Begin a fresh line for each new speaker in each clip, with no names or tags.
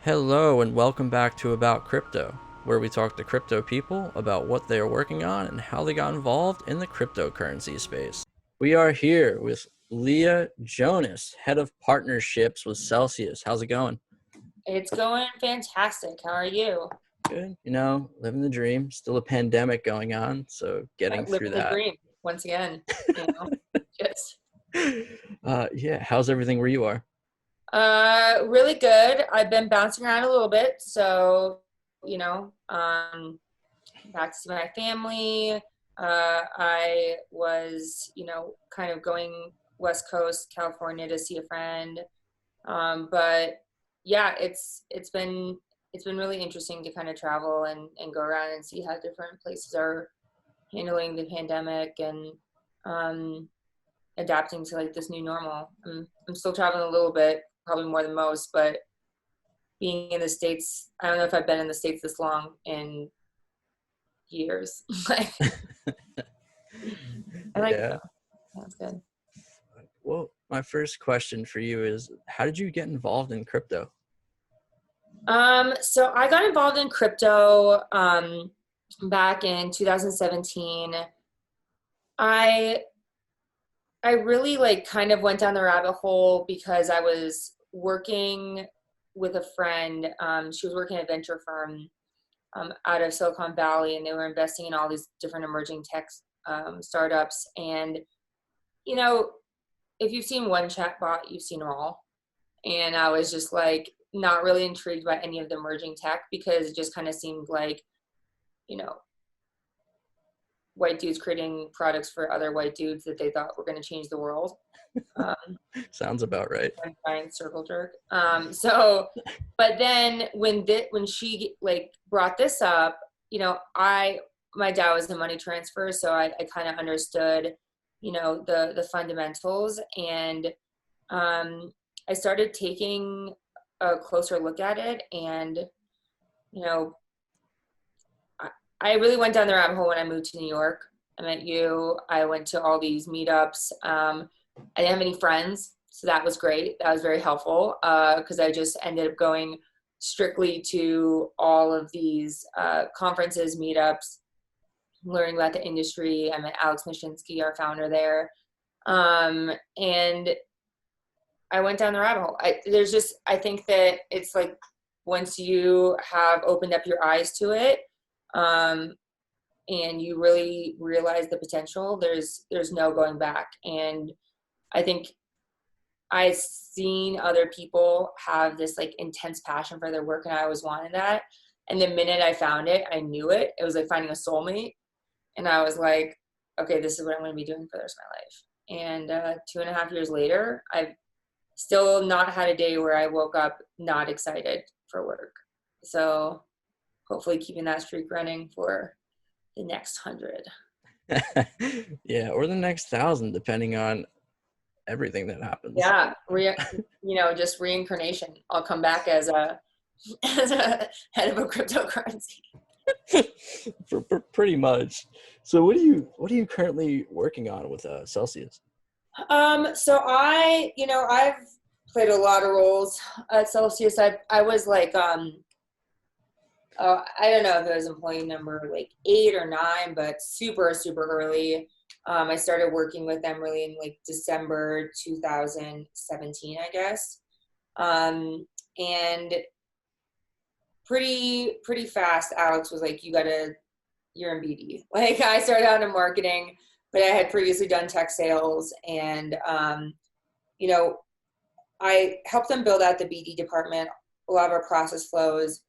Hello and welcome back to About Crypto, where we talk to crypto people about what they are working on and how they got involved in the cryptocurrency space. We are here with Leah Jonas, Head of Partnerships with Celsius. How's it going?
It's going fantastic. How are you?
Good. Living the dream. Still a pandemic going on, so getting through
Living the
that.
dream once again. You know, just
Yeah, how's everything where you are?
really good. I've been bouncing around a little bit, so you know, back to see my family. I was, kind of going West Coast, California to see a friend. But yeah, it's been really interesting to kind of travel and go around and see how different places are handling the pandemic and um, adapting to like this new normal. I'm still traveling a little bit, probably more than most, but being in the States, I don't know if I've been in the States this long in years. Like, I like it
Yeah.
though. That's good.
Well, my first question for you is, how did you get involved in crypto?
So I got involved in crypto back in 2017. I I really like kind of went down the rabbit hole because I was working with a friend. She was working at a venture firm out of Silicon Valley, and they were investing in all these different emerging tech startups. And you know, if you've seen one chatbot, you've seen them all. And I was just like not really intrigued by any of the emerging tech because it just kind of seemed like, you know, white dudes creating products for other white dudes that they thought were going to change the world. Um,
Sounds about right.
Giant circle jerk. But then when she like brought this up, my dad was in money transfer, so I kind of understood, the fundamentals, and I started taking a closer look at it, and you know, I really went down the rabbit hole when I moved to New York. I met you. I went to all these meetups. I didn't have any friends, so that was great. That was very helpful because I just ended up going strictly to all of these conferences, meetups, learning about the industry. I met Alex Mashinsky, our founder there, and I went down the rabbit hole. I think that it's like once you have opened up your eyes to it, um, and you really realize the potential, there's no going back. And I think I've seen other people have this like intense passion for their work, and I always wanted that. And the minute I found it, I knew it. It was like finding a soulmate, and I was like, okay, this is what I'm going to be doing for the rest of my life. And 2.5 years later, I've still not had a day where I woke up not excited for work. So hopefully keeping that streak running for the next 100.
Yeah, or the next 1,000, depending on everything that happens.
Yeah, just reincarnation. I'll come back as a as a head of a cryptocurrency.
Pretty much. So what are you currently working on with Celsius?
So I've played a lot of roles at Celsius. I was like I don't know if it was employee number like 8 or 9, but super, super early. I started working with them really in like December 2017, I guess. And pretty fast, Alex was like, you're in BD. Like I started out in marketing, but I had previously done tech sales, and, you know, I helped them build out the BD department, a lot of our process flows.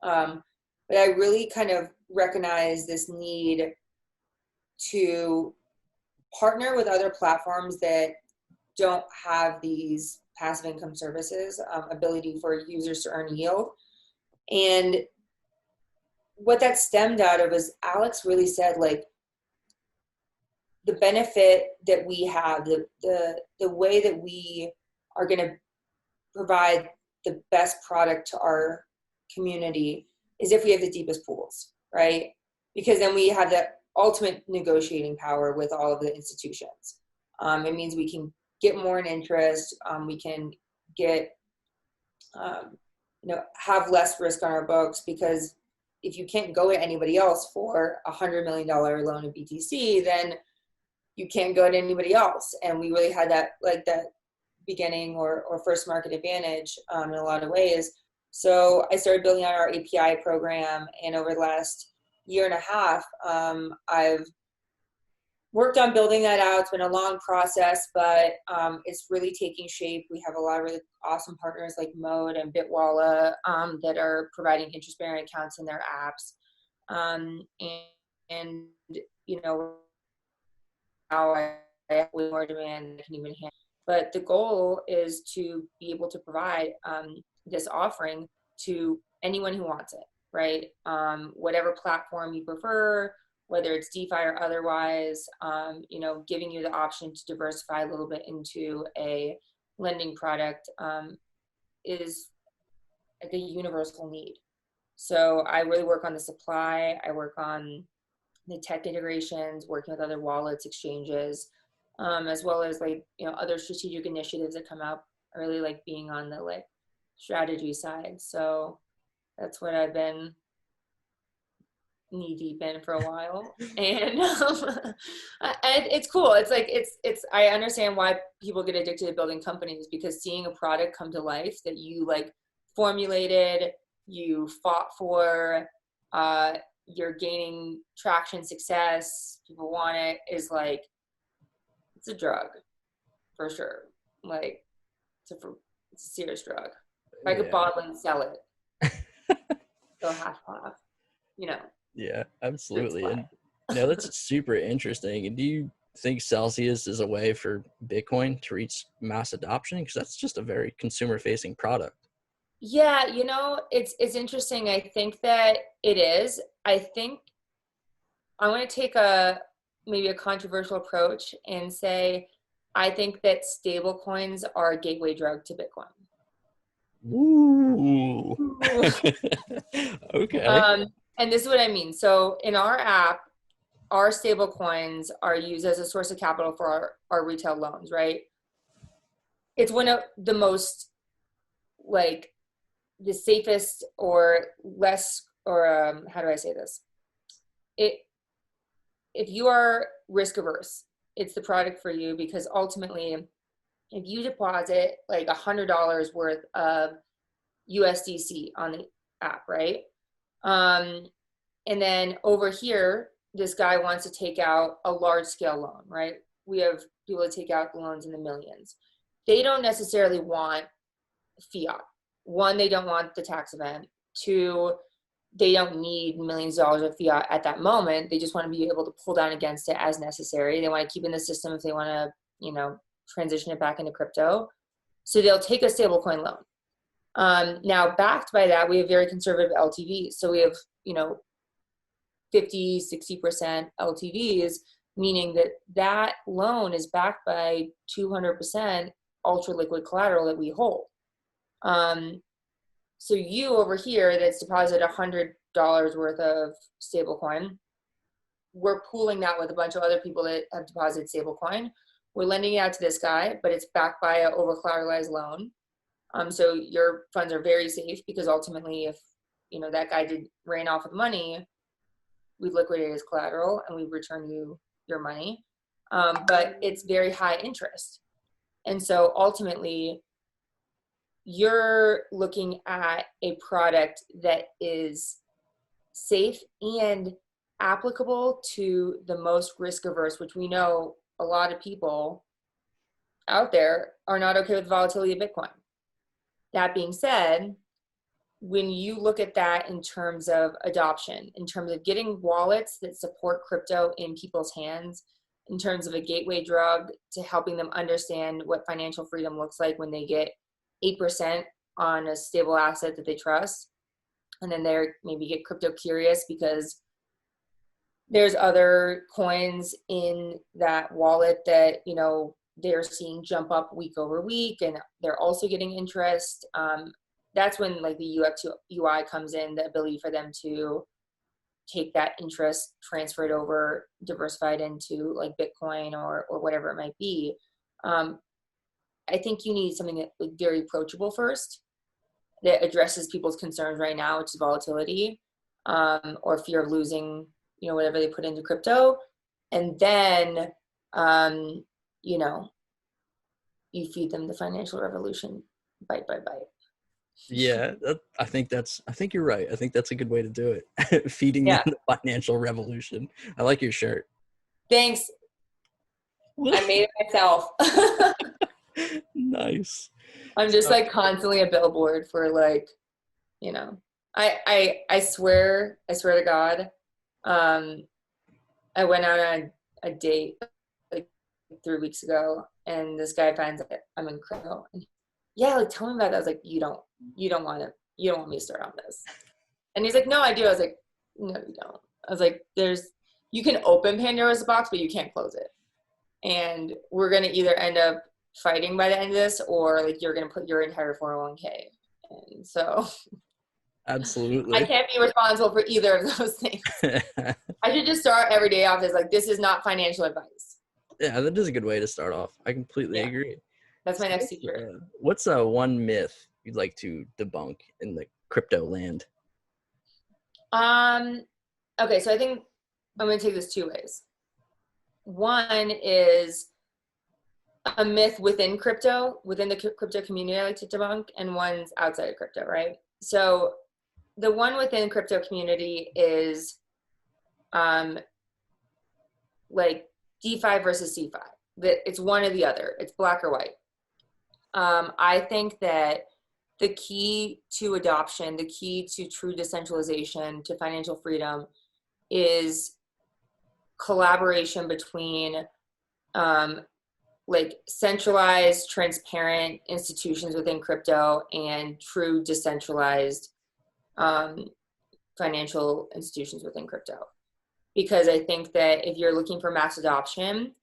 But I really kind of recognize this need to partner with other platforms that don't have these passive income services, ability for users to earn yield. And what that stemmed out of is Alex really said, like, the benefit that we have, the way that we are going to provide the best product to our community is if we have the deepest pools, right? Because then we have that ultimate negotiating power with all of the institutions. It means we can get more in interest. We can get have less risk on our books, because if you can't go to anybody else for $100 million loan in BTC, then you can't go to anybody else. And we really had that, like that beginning or first market advantage in a lot of ways. So I started building out our API program, and over the last year and a half, I've worked on building that out. It's been a long process, but it's really taking shape. We have a lot of really awesome partners like Mode and Bitwalla that are providing interest-bearing accounts in their apps. And now I have way more demand than I can even handle. But the goal is to be able to provide this offering to anyone who wants it, right? Whatever platform you prefer, whether it's DeFi or otherwise, giving you the option to diversify a little bit into a lending product is like a universal need. So I really work on the supply. I work on the tech integrations, working with other wallets, exchanges, as well as other strategic initiatives that come up. I really like being on the strategy side. So that's what I've been knee deep in for a while, and it's cool. It's I understand why people get addicted to building companies, because seeing a product come to life that you formulated, you fought for, you're gaining traction, success, people want it, is it's a drug for sure. It's a serious drug. If I could bottle and sell it, so half.
Yeah, absolutely. And that's super interesting. And do you think Celsius is a way for Bitcoin to reach mass adoption? Because that's just a very consumer facing product.
Yeah, it's interesting. I think that it is. I think I'm going to take maybe a controversial approach and say I think that stable coins are a gateway drug to Bitcoin.
Ooh. Okay.
And this is what I mean. So in our app, our stable coins are used as a source of capital for our retail loans, right? It's one of the most the safest or less, or how do I say this? If you are risk averse, it's the product for you, because ultimately, if you deposit $100 worth of USDC on the app, right? And then over here, this guy wants to take out a large scale loan, right? We have people that take out loans in the millions. They don't necessarily want fiat. One, they don't want the tax event. Two, they don't need millions of dollars of fiat at that moment. They just want to be able to pull down against it as necessary. They want to keep in the system if they want to, transition it back into crypto. So they'll take a stablecoin loan. Now, backed by that, we have very conservative LTVs. So we have, 50, 60% LTVs, meaning that loan is backed by 200% ultra liquid collateral that we hold. So you over here that's deposited $100 worth of stablecoin, we're pooling that with a bunch of other people that have deposited stablecoin. We're lending it out to this guy, but it's backed by an over collateralized loan. So your funds are very safe, because ultimately, if that guy ran off with money, we've liquidated his collateral and we return you your money. But it's very high interest, and so ultimately, you're looking at a product that is safe and applicable to the most risk averse, which we know a lot of people out there are not okay with the volatility of Bitcoin. That being said, when you look at that in terms of adoption, in terms of getting wallets that support crypto in people's hands, in terms of a gateway drug to helping them understand what financial freedom looks like when they get 8% on a stable asset that they trust, and then they're maybe get crypto curious because there's other coins in that wallet that they're seeing jump up week over week, and they're also getting interest. That's when the UX UI comes in, the ability for them to take that interest, transfer it over, diversify it into Bitcoin or whatever it might be. I think you need something that very approachable first, that addresses people's concerns right now, which is volatility, or fear of losing, whatever they put into crypto. And then, you know, you feed them the financial revolution bite by bite.
Yeah, I think you're right. I think that's a good way to do it. Feeding them
Yeah.
the financial revolution. I like your shirt.
Thanks. I made it myself.
Nice.
I'm just like constantly a billboard for like, I swear to God, I went out on a date like 3 weeks ago, and this guy finds that I'm in crypto. And yeah, like tell me about that. I was like, you don't want me to start on this. And he's like, no, I do. I was like, no, you don't. I was like, you can open Pandora's box, but you can't close it. And we're gonna either end up fighting by the end of this, or like you're gonna put your entire 401k. And so
Absolutely.
I can't be responsible for either of those things. I should just start every day off as like, this is not financial advice.
Yeah, that is a good way to start off. I completely agree.
That's my next secret.
What's one myth you'd like to debunk in the crypto land?
Okay, so I think I'm going to take this 2 ways. One is a myth within crypto, within the crypto community I like to debunk, and one's outside of crypto, right? So the one within crypto community is like DeFi versus CeFi. That it's one or the other. It's black or white. I think that the key to adoption, the key to true decentralization, to financial freedom, is collaboration between like centralized, transparent institutions within crypto and true decentralized financial institutions within crypto. Because I think that if you're looking for mass adoption,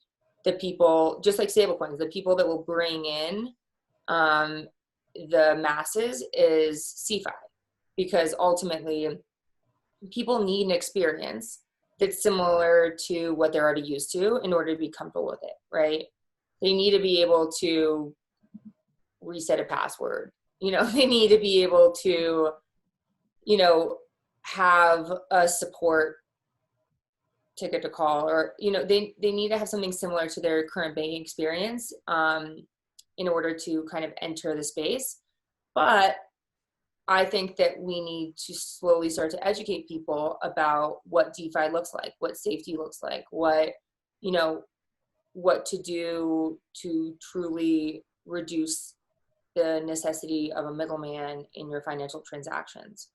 the people, just like stablecoins, the people that will bring in the masses is CeFi, because ultimately people need an experience that's similar to what they're already used to in order to be comfortable with it, right? They need to be able to reset a password. They need to be able to, have a support ticket to call, or, they need to have something similar to their current banking experience in order to kind of enter the space. But I think that we need to slowly start to educate people about what DeFi looks like, what safety looks like, what to do to truly reduce the necessity of a middleman in your financial transactions.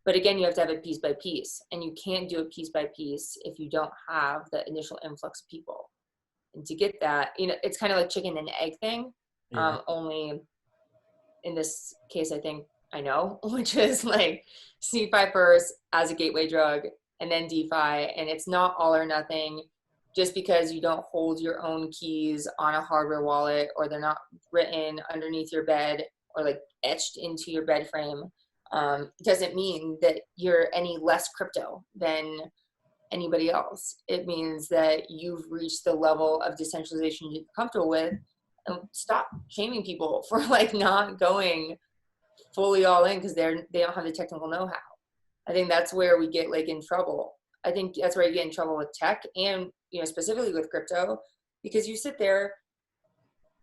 But again, you have to have it piece by piece, and you can't do it piece by piece if you don't have the initial influx of people. And to get that, it's kind of like chicken and egg thing. Yeah. Only in this case, I think I know, which is like CeFi first as a gateway drug, and then DeFi. And it's not all or nothing. Just because you don't hold your own keys on a hardware wallet, or they're not written underneath your bed or like etched into your bed frame, doesn't mean that you're any less crypto than anybody else. It means that you've reached the level of decentralization you're comfortable with, and stop shaming people for like not going fully all in because they don't have the technical know-how. I think that's where we get like in trouble. I think that's where you get in trouble with tech, and specifically with crypto, because you sit there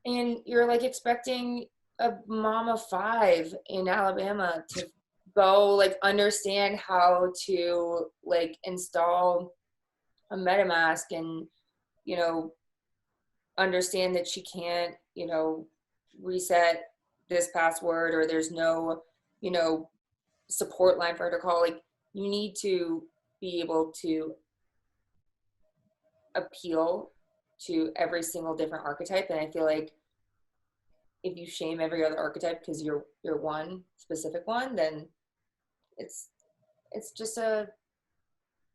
and you're like expecting a mom of 5 in Alabama to go like understand how to like install a MetaMask and understand that she can't reset this password, or there's no support line for her to call. Like, you need to be able to appeal to every single different archetype. And I feel like if you shame every other archetype because you're one specific one, then it's just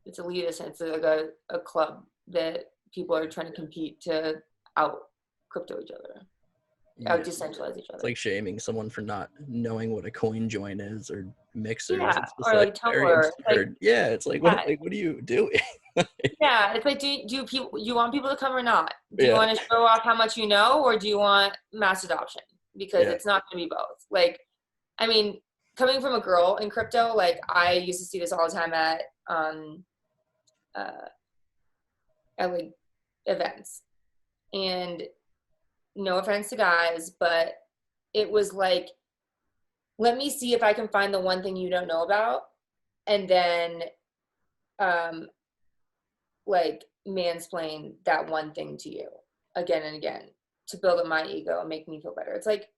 it's elitist, and it's like a club that people are trying to compete to out crypto each other, out decentralize each other.
It's like shaming someone for not knowing what a coin join is, or mixers.
Yeah,
it's
or like Tumblr.
It's like, what are you doing?
Yeah, it's like, do you want people to come or not? Do you want to show off how much you know, or do you want mass adoption? Because it's not going to be both. Like, I mean, coming from a girl in crypto, like I used to see this all the time uh, at like events. And no offense to guys, but it was like, let me see if I can find the one thing you don't know about, and then um, like mansplain that one thing to you again and again to build up my ego and make me feel better. It's like,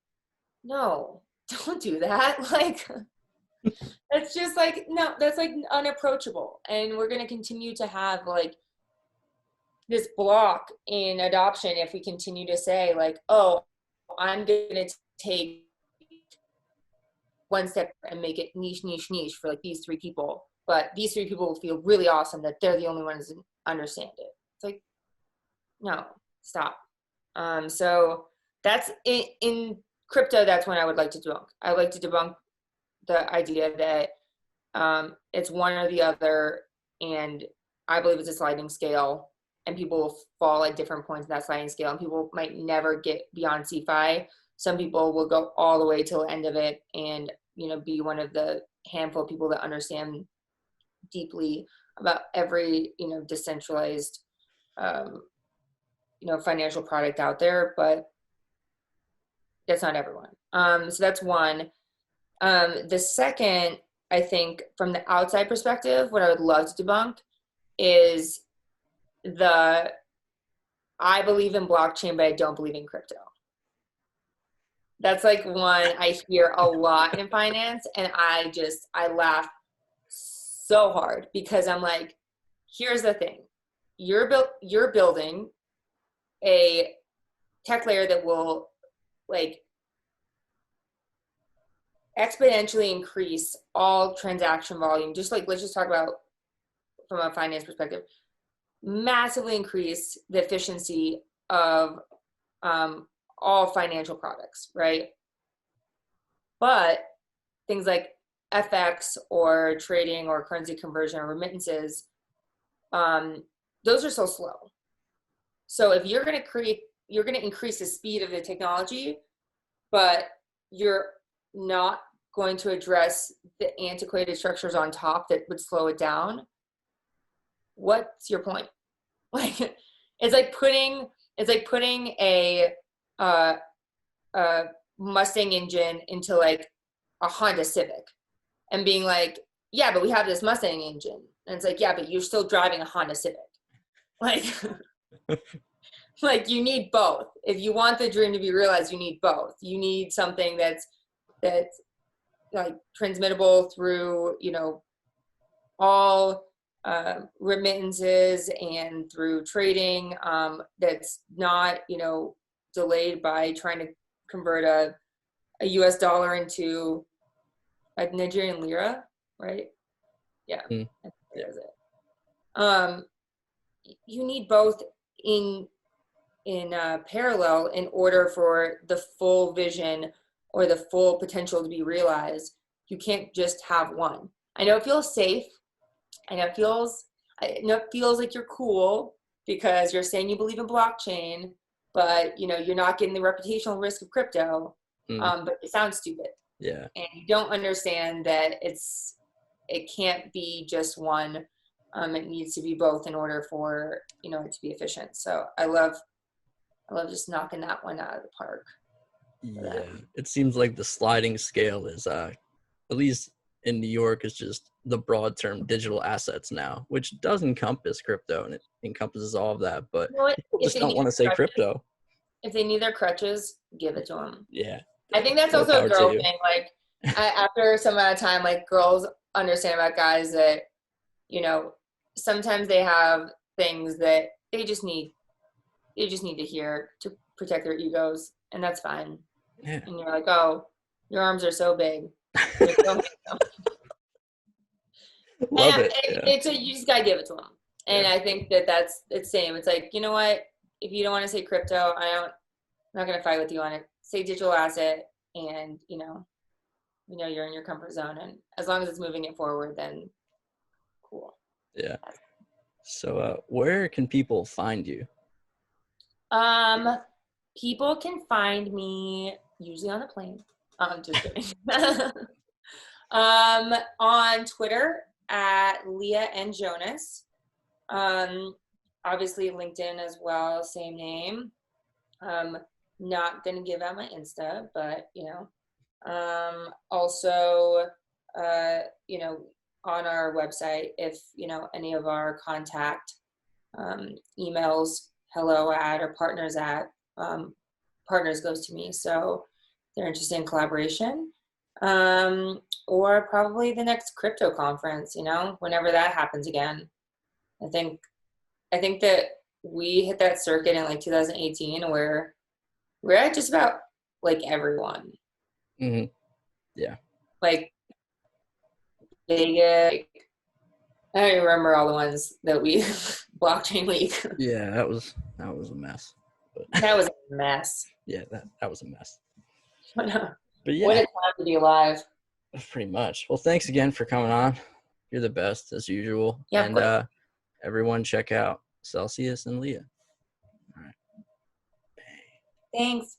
no, don't do that. Like, that's just like, no, that's like unapproachable. And we're going to continue to have like this block in adoption if we continue to say like, oh, I'm going to take one step and make it niche, niche, niche for like these 3 people. But these 3 people will feel really awesome that they're the only ones that understand it. It's like, no, stop. So that's in crypto. That's when I would like to debunk. I would like to debunk the idea that it's one or the other, and I believe it's a sliding scale, and people will fall at different points in that sliding scale, and people might never get beyond CFI. Some people will go all the way till the end of it and, you know, be one of the handful of people that understand deeply about every, you know, decentralized, you know, financial product out there, but that's not everyone. So that's one. The second, I think, from the outside perspective, what I would love to debunk is I believe in blockchain, but I don't believe in crypto. That's like one I hear a lot in finance, and I laugh so hard because I'm like, here's the thing. You're building a tech layer that will like exponentially increase all transaction volume. Just like, let's just talk about from a finance perspective, massively increase the efficiency of all financial products, right? But things like FX or trading or currency conversion or remittances, those are so slow. So if you're going to increase the speed of the technology, but you're not going to address the antiquated structures on top that would slow it down, what's your point? Like, it's like putting a Mustang engine into like a Honda Civic and being like, yeah, but we have this Mustang engine. And it's like, yeah, but you're still driving a Honda Civic. Like, like you need both. If you want the dream to be realized, you need both. You need something that's like transmittable through, you know, all remittances and through trading, that's not, you know, delayed by trying to convert a US dollar into like Nigerian lira, right? Yeah,
Mm.
that is it. You need both in parallel in order for the full vision or the full potential to be realized. You can't just have one. I know it feels safe. I know it feels like you're cool because you're saying you believe in blockchain, but you know you're not getting the reputational risk of crypto. But it sounds stupid.
Yeah.
And you don't understand that it can't be just one. It needs to be both in order for, you know, it to be efficient. So I love just knocking that one out of the park.
Yeah. It seems like the sliding scale is at least in New York is just the broad term digital assets now, which does encompass crypto and it encompasses all of that, but
You know what?
people just don't want to say crypto.
If they need their crutches, give it to them.
Yeah.
I think that's
More
also a
power to
girl
you.
thing. Like after some amount of time, like girls understand about guys that, you know, sometimes they have things that they just need to hear to protect their egos, and that's fine.
Yeah.
And you're like, oh, your arms are so big. You're so big.
Love
And
it. Yeah.
you just gotta give it to them. And I think that's it's same. It's like, you know what? If you don't want to say crypto, I'm not gonna fight with you on it. Say digital asset, and you know you're in your comfort zone, and as long as it's moving it forward, then cool.
Yeah. So where can people find you?
People can find me usually on a plane. I'm just kidding. On Twitter at Leah and Jonas. Obviously LinkedIn as well, same name. Not gonna give out my Insta, but also, on our website, if any of our contact emails, hello at or partners at, partners goes to me, so they're interested in collaboration. Or probably the next crypto conference, whenever that happens again. I think that we hit that circuit in like 2018 where we're at just about like everyone.
Mm-hmm. Yeah.
Like Vegas. I don't even remember all the ones that we blockchain week.
Yeah, that was a mess. But
That was a mess.
yeah, that was a mess.
But
yeah,
what a time to be alive.
pretty much. Well, thanks again for coming on. You're the best as usual.
Yeah,
and everyone check out Celsius and Leah. All right.
thanks.